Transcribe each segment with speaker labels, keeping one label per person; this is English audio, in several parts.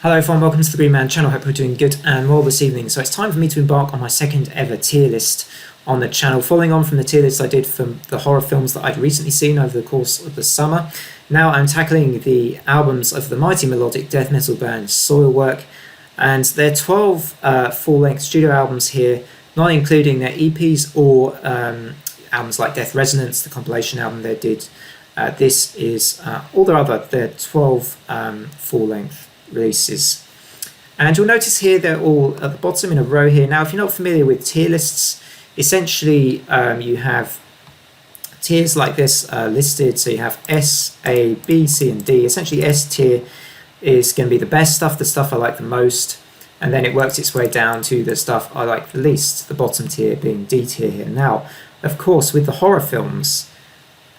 Speaker 1: Hello everyone, welcome to the Green Man channel. Hope you're doing good and well this evening. So it's time for me to embark on my second ever tier list on the channel, following on from the tier list I did from the horror films that I'd recently seen over the course of the summer. Now I'm tackling the albums of the mighty melodic death metal band Soilwork, and their 12 full-length studio albums here, not including their EPs or albums like Death Resonance, the compilation album they did. This is all their 12 full-length releases, and you'll notice here they're all at the bottom in a row here. Now if you're not familiar with tier lists, essentially you have tiers like this listed. So you have S, A, B, C and D. Essentially S tier is going to be the best stuff, the stuff I like the most, and then it works its way down to the stuff I like the least, the bottom tier being D tier here. Now of course with the horror films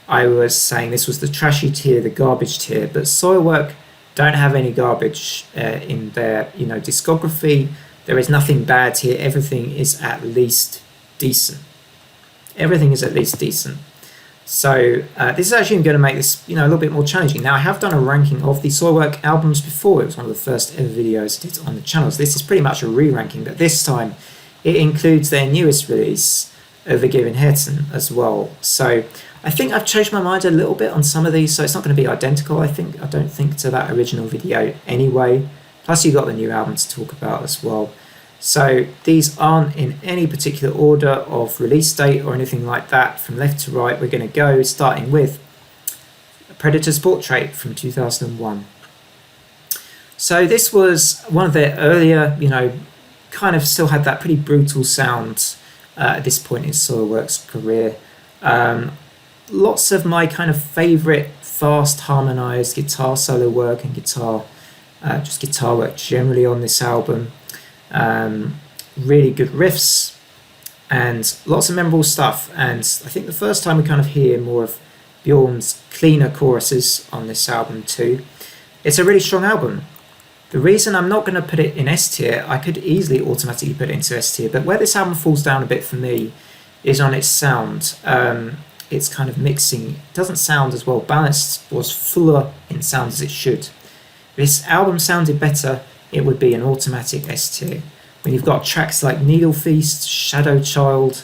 Speaker 1: I was saying this was the trashy tier, the garbage tier, but Soilwork don't have any garbage in their discography. There is nothing bad here. Everything is at least decent. Everything is at least decent. So this is actually going to make this a little bit more challenging. Now I have done a ranking of the Soilwork albums before. It was one of the first ever videos I did on the channel. So this is pretty much a re-ranking, but this time it includes their newest release, Övergivenheten, as well. So I think I've changed my mind a little bit on some of these, so it's not going to be identical, I don't think, to that original video anyway. Plus you've got the new album to talk about as well. So these aren't in any particular order of release date or anything like that. From left to right, we're going to go starting with Predator's Portrait from 2001. So this was one of their earlier, kind of still had that pretty brutal sound at this point in Soilwork's career. Lots of my kind of favourite fast harmonised guitar solo work and guitar work generally on this album. Really good riffs and lots of memorable stuff. And I think the first time we kind of hear more of Bjorn's cleaner choruses on this album too. It's a really strong album. The reason I'm not going to put it in S tier, I could easily automatically put it into S tier, but where this album falls down a bit for me is on its sound. Its kind of mixing doesn't sound as well balanced or as fuller in sound as it should. If this album sounded better, it would be an automatic S tier. When you've got tracks like Needle Feast, Shadow Child,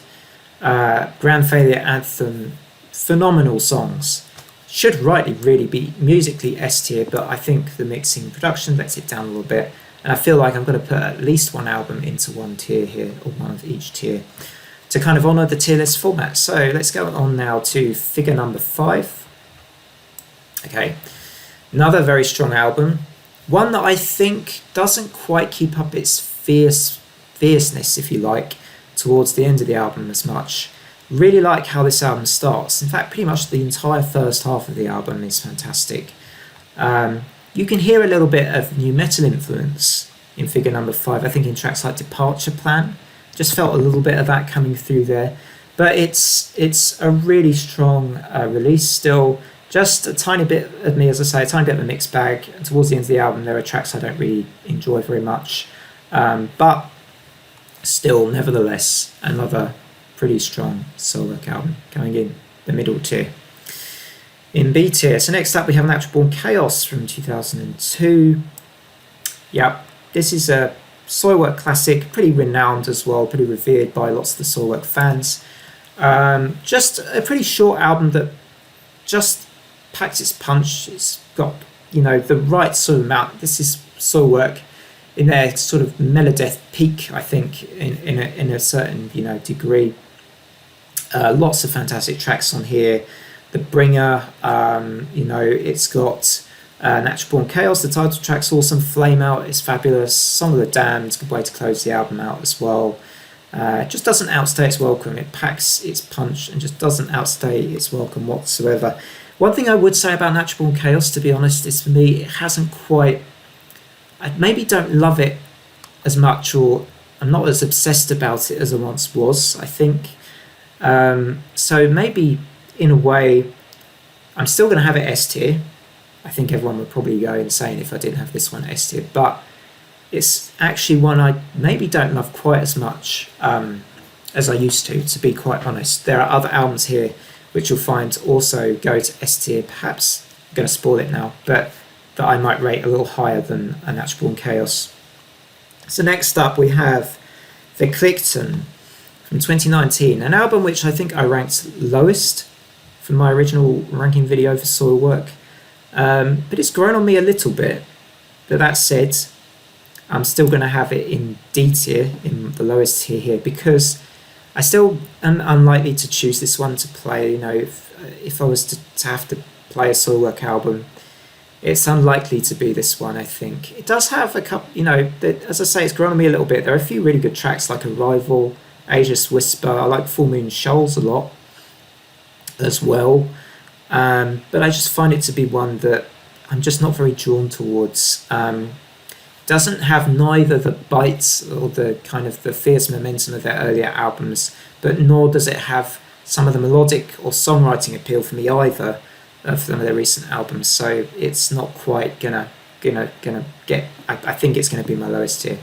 Speaker 1: Grand Failure Anthem, phenomenal songs. Should rightly really be musically S tier, but I think the mixing and production lets it down a little bit, and I feel like I'm going to put at least one album into one tier here, or one of each tier, to kind of honour the tier list format. So let's go on now to figure number 5. Okay, another very strong album. One that I think doesn't quite keep up its fierceness, if you like, towards the end of the album as much. Really like how this album starts. In fact, pretty much the entire first half of the album is fantastic. You can hear a little bit of new metal influence in figure number 5. I think in tracks like Departure Plan. Just felt a little bit of that coming through there, but it's a really strong release still. Just a tiny bit of me, as I say, a tiny bit of a mixed bag. And towards the end of the album, there are tracks I don't really enjoy very much, but still, nevertheless, another pretty strong Soilwork album going in the middle tier. In B tier, so next up we have Natural Born Chaos from 2002. Yep, this is a Soilwork classic, pretty renowned as well, pretty revered by lots of the Soilwork fans. Just a pretty short album that just packs its punch. It's got the right sort of amount. This is Soilwork in their sort of melodeath peak, I think, in a certain degree. Lots of fantastic tracks on here. The Bringer, it's got Natural Born Chaos, the title track's awesome. Flame Out is fabulous. Song of the Damned, good way to close the album out as well. Just doesn't outstay its welcome. It packs its punch and just doesn't outstay its welcome whatsoever. One thing I would say about Natural Born Chaos, to be honest, is for me it hasn't quite... I maybe don't love it as much, or I'm not as obsessed about it as I once was, I think. So maybe in a way I'm still going to have it S tier. I think everyone would probably go insane if I didn't have this one S tier, but it's actually one I maybe don't love quite as much as I used to be quite honest. There are other albums here which you'll find also go to S tier. Perhaps I'm going to spoil it now, but that I might rate a little higher than A Natural Born Chaos. So next up we have the Clifton from 2019, an album which I think I ranked lowest from my original ranking video for Soilwork, but it's grown on me a little bit. But that said, I'm still going to have it in D tier, in the lowest tier here, because I still am unlikely to choose this one to play. You know, if I was to have to play a Soilwork album, it's unlikely to be this one, I think. It does have a couple, you know, as I say, it's grown on me a little bit. There are a few really good tracks like Arrival, Asia's Whisper. I like Full Moon Shoals a lot as well. But I just find it to be one that I'm just not very drawn towards. Doesn't have neither the bites or the kind of the fierce momentum of their earlier albums, but nor does it have some of the melodic or songwriting appeal for me either of some of their recent albums. So it's not quite gonna get. I think it's gonna be my lowest tier.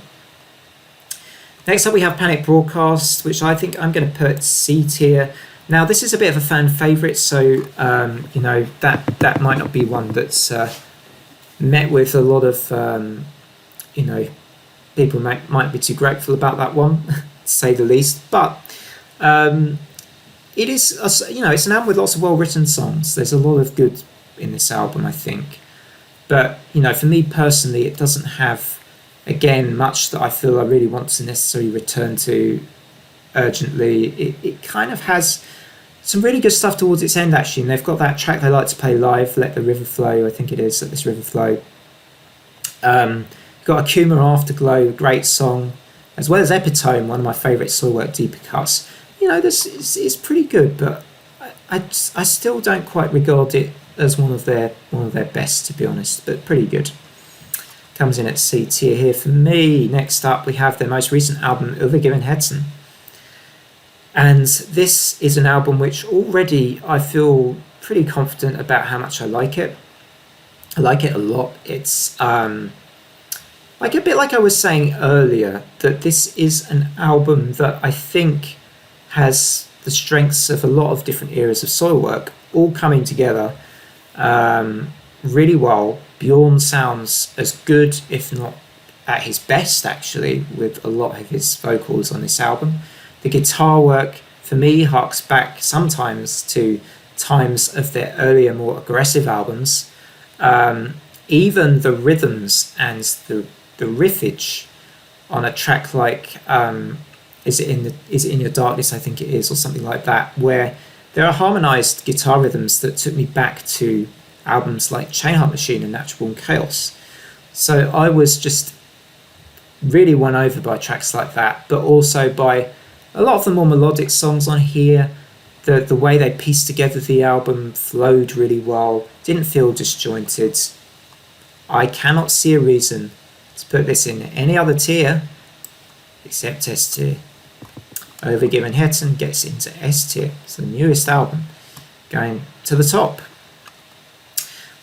Speaker 1: Next up we have Panic Broadcast, which I think I'm going to put C tier. Now this is a bit of a fan favourite, so you know that might not be one that's met with a lot of you know, people might be too grateful about that one, to say the least. But it is, you know, it's an album with lots of well-written songs. There's a lot of good in this album, I think. But, you know, for me personally, it doesn't have, again, much that I feel I really want to necessarily return to urgently. It kind of has some really good stuff towards its end, actually. And they've got that track they like to play live, Let the River Flow, I think it is, Let This River Flow. Got Akuma Afterglow, a great song, as well as Epitome, one of my favourite Soilwork deeper cuts. You know, this is pretty good, but I still don't quite regard it as one of their best, to be honest, but pretty good. Comes in at C tier here for me. Next up, we have their most recent album, Övergivenheten. And this is an album which already I feel pretty confident about how much I like it. I like it a lot. It's like a bit like I was saying earlier, that this is an album that I think has the strengths of a lot of different eras of Soilwork all coming together really well. Bjorn sounds as good, if not at his best, actually, with a lot of his vocals on this album. The guitar work, for me, harks back sometimes to times of their earlier, more aggressive albums. Even the rhythms and the riffage on a track like Is It in Your Darkness, I think it is, or something like that, where there are harmonized guitar rhythms that took me back to albums like Chainheart Machine and Natural Born Chaos. So I was just really won over by tracks like that, but also by a lot of the more melodic songs on here. The way they pieced together the album flowed really well, didn't feel disjointed. I cannot see a reason to put this in any other tier except S tier. Övergivenheten gets into S tier. It's the newest album going to the top.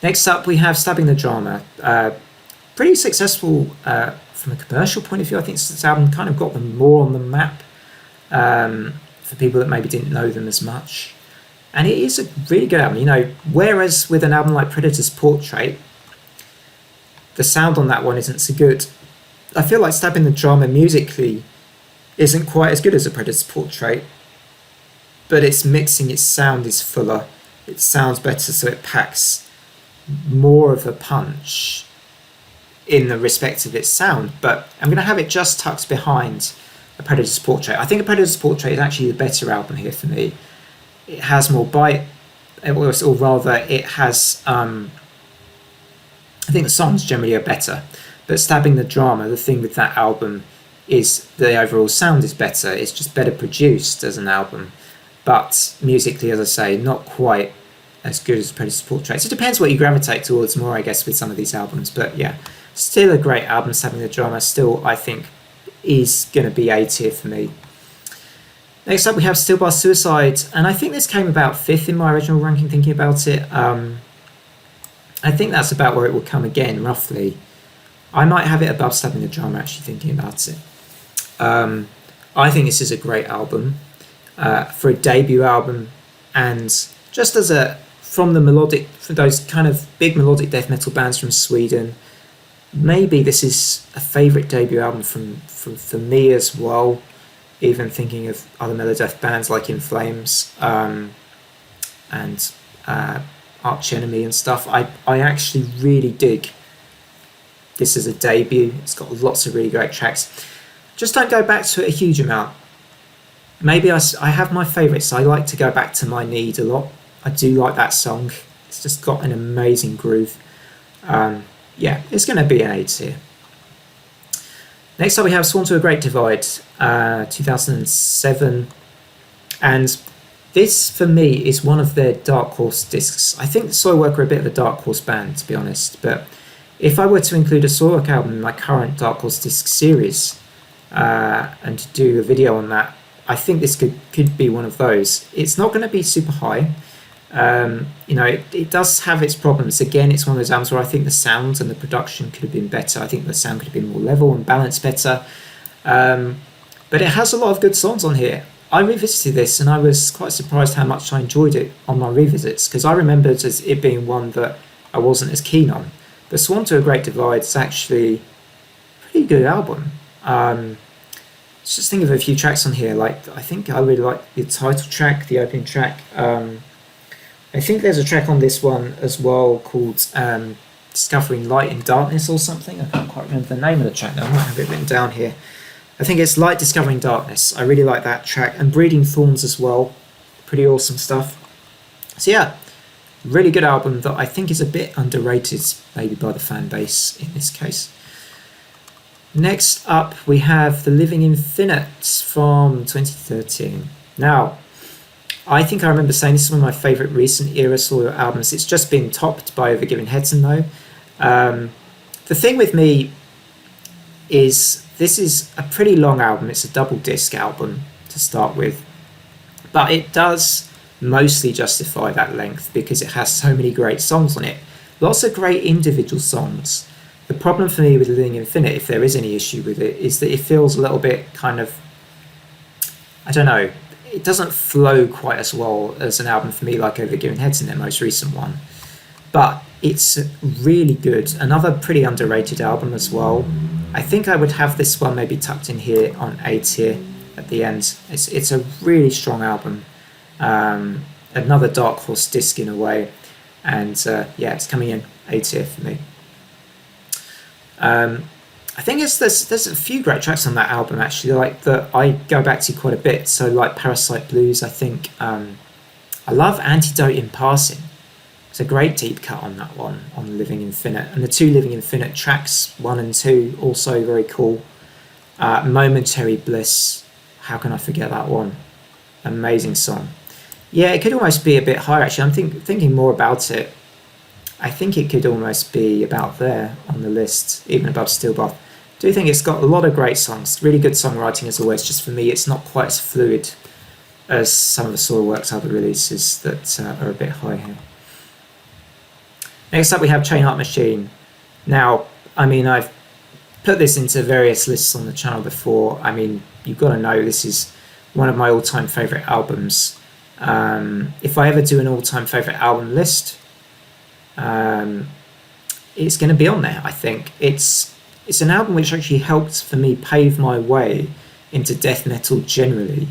Speaker 1: Next up we have Stabbing the Drama. Pretty successful from a commercial point of view. I think this album kind of got them more on the map for people that maybe didn't know them as much. And it is a really good album. You know, whereas with an album like Predator's Portrait, the sound on that one isn't so good. I feel like Stabbing the Drama musically isn't quite as good as a Predator's Portrait, but its mixing, its sound is fuller, it sounds better, so it packs more of a punch in the respect of its sound. But I'm going to have it just tucked behind a Predator's Portrait. I think a Predator's Portrait is actually the better album here for me. It has more bite, or rather it has I think the songs generally are better, but Stabbing the Drama, the thing with that album is the overall sound is better. It's just better produced as an album, but musically, as I say, not quite as good as Predator's Portrait. So it depends what you gravitate towards more, I guess, with some of these albums. But yeah, still a great album. Stabbing the Drama still, I think, is going to be A tier for me. Next up we have Steelbath Suicide, and I think this came about 5th in my original ranking thinking about it. I think that's about where it will come again, roughly. I might have it above Stabbing the Drama, actually, thinking about it. I think this is a great album for a debut album, and just as a from those kind of big melodic death metal bands from Sweden. Maybe this is a favourite debut album for me as well, even thinking of other melodeath bands like In Flames and Arch Enemy and stuff. I actually really dig this as a debut. It's got lots of really great tracks. Just don't go back to it a huge amount. Maybe I have my favourites. I like to go back to My Need a lot. I do like that song. It's just got an amazing groove. Yeah, it's going to be an 8 here. Next up we have Sworn to a Great Divide, 2007. And this, for me, is one of their dark horse discs. I think Soilwork are a bit of a dark horse band, to be honest. But if I were to include a Soilwork album in my current dark horse disc series and do a video on that, I think this could be one of those. It's not going to be super high. It does have its problems. Again, it's one of those albums where I think the sound and the production could have been better. I think the sound could have been more level and balanced better. But it has a lot of good songs on here. I revisited this and I was quite surprised how much I enjoyed it on my revisits, because I remembered as it being one that I wasn't as keen on. But Sworn to a Great Divide is actually a pretty good album. Let's just think of a few tracks on here. Like, I think I really like the title track, the opening track. I think there's a track on this one as well called Discovering Light in Darkness or something. I can't quite remember the name of the track now. I might have it written down here. I think it's Light Discovering Darkness. I really like that track. And Breeding Thorns as well. Pretty awesome stuff. So yeah, really good album that I think is a bit underrated maybe by the fan base in this case. Next up we have The Living Infinite from 2013. Now, I think I remember saying this is one of my favourite recent era Soilwork albums. It's just been topped by Övergivenheten though. The thing with me is this is a pretty long album. It's a double disc album to start with, but it does mostly justify that length because it has so many great songs on it. Lots of great individual songs. The problem for me with Living Infinite, if there is any issue with it, is that it feels a little bit kind of, I don't know, it doesn't flow quite as well as an album for me like Övergivenheten, their most recent one. But it's really good. Another pretty underrated album as well. I think I would have this one maybe tucked in here on A tier at the end. It's a really strong album. Another dark horse disc in a way. And yeah, it's coming in A tier for me. I think there's a few great tracks on that album actually, like that I go back to quite a bit. So like Parasite Blues, I think. I love Antidote in Passing. It's a great deep cut on that one, on Living Infinite. And the two Living Infinite tracks, 1 and 2, also very cool. Momentary Bliss, how can I forget that one? Amazing song. Yeah, it could almost be a bit higher actually. I'm thinking more about it. I think it could almost be about there on the list, even above Steelbath. I do think it's got a lot of great songs, really good songwriting as always. Just for me, it's not quite as fluid as some of the Soilwork's other releases that are a bit high here. Next up we have Chainheart Machine. Now, I mean, I've put this into various lists on the channel before. I mean, you've got to know this is one of my all-time favourite albums. If I ever do an all-time favourite album list, it's going to be on there, I think. It's an album which actually helped for me pave my way into death metal generally.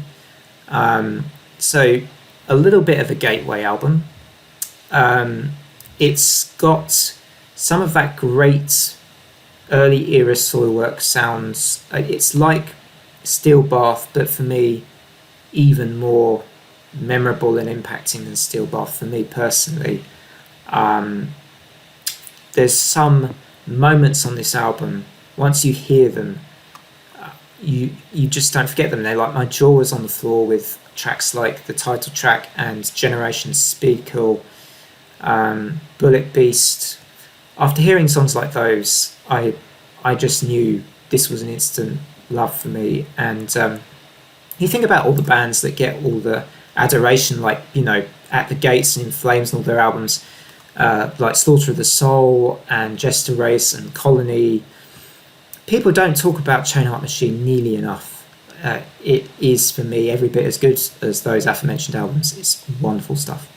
Speaker 1: So a little bit of a gateway album. It's got some of that great early era Soilwork sounds. It's like Steelbath, but for me even more memorable and impacting than Steelbath for me personally. There's some moments on this album, once you hear them, you just don't forget them. They're like, my jaw was on the floor with tracks like the title track and Generation Speedkill, Bullet Beast. After hearing songs like those, I just knew this was an instant love for me. And you think about all the bands that get all the adoration, like, you know, At the Gates and In Flames and all their albums, like Slaughter of the Soul and Jester Race and Colony. People don't talk about Chainheart Machine nearly enough. It is, for me, every bit as good as those aforementioned albums. It's wonderful stuff.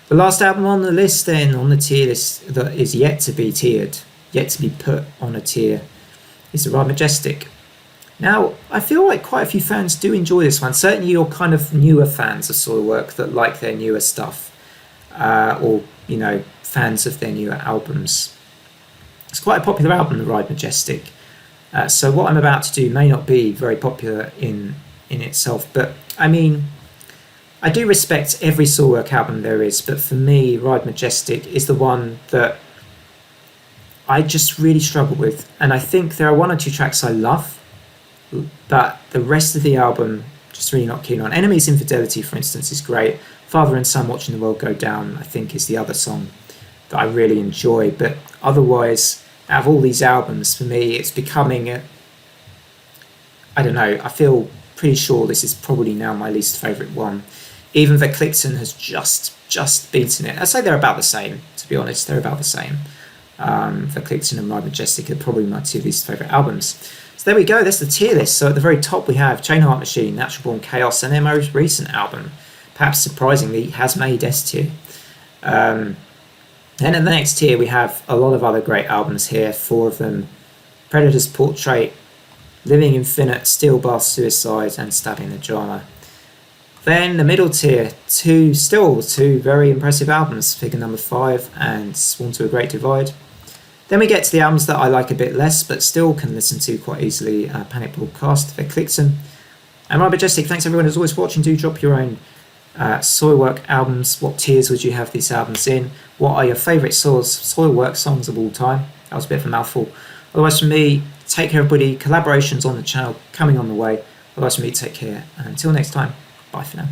Speaker 1: The last album on the list then, on the tier list that is yet to be tiered, yet to be put on a tier, is the Ride Majestic. Now, I feel like quite a few fans do enjoy this one. Certainly you're kind of newer fans of Soilwork that like their newer stuff, or, you know, fans of their newer albums. It's quite a popular album, the Ride Majestic. So what I'm about to do may not be very popular in itself, but I mean, I do respect every Soilwork album there is, but for me, Ride Majestic is the one that I just really struggle with. And I think there are one or two tracks I love, but the rest of the album, just really not keen on. Enemies Infidelity, for instance, is great. Father and Son Watching the World Go Down, I think, is the other song that I really enjoy. But otherwise, out of all these albums, for me, it's becoming I don't know, I feel pretty sure this is probably now my least favourite one. Even though Clifton has just beaten it. I'd say they're about the same, to be honest. They're about the same. For Clifton and Ride Majestic are probably my two least favourite albums. So there we go, that's the tier list. So at the very top we have Chainheart Machine, Natural Born Chaos, and their most recent album, perhaps surprisingly, Has Made S tier. Then in the next tier we have a lot of other great albums here, 4 of them: Predator's Portrait, Living Infinite, Steelbath Suicide, and Stabbing the Drama. Then the middle tier, two very impressive albums, Figure Number 5 and Sworn to a Great Divide. Then we get to the albums that I like a bit less, but still can listen to quite easily. Panic Broadcast, for Clifton, and Ride Majestic. Thanks everyone as always for watching. Do drop your own Soilwork albums. What tiers would you have these albums in? What are your favourite Soilwork songs of all time? That was a bit of a mouthful. Otherwise from me, take care everybody. Collaborations on the channel coming on the way. Otherwise from me, take care. And until next time, bye for now.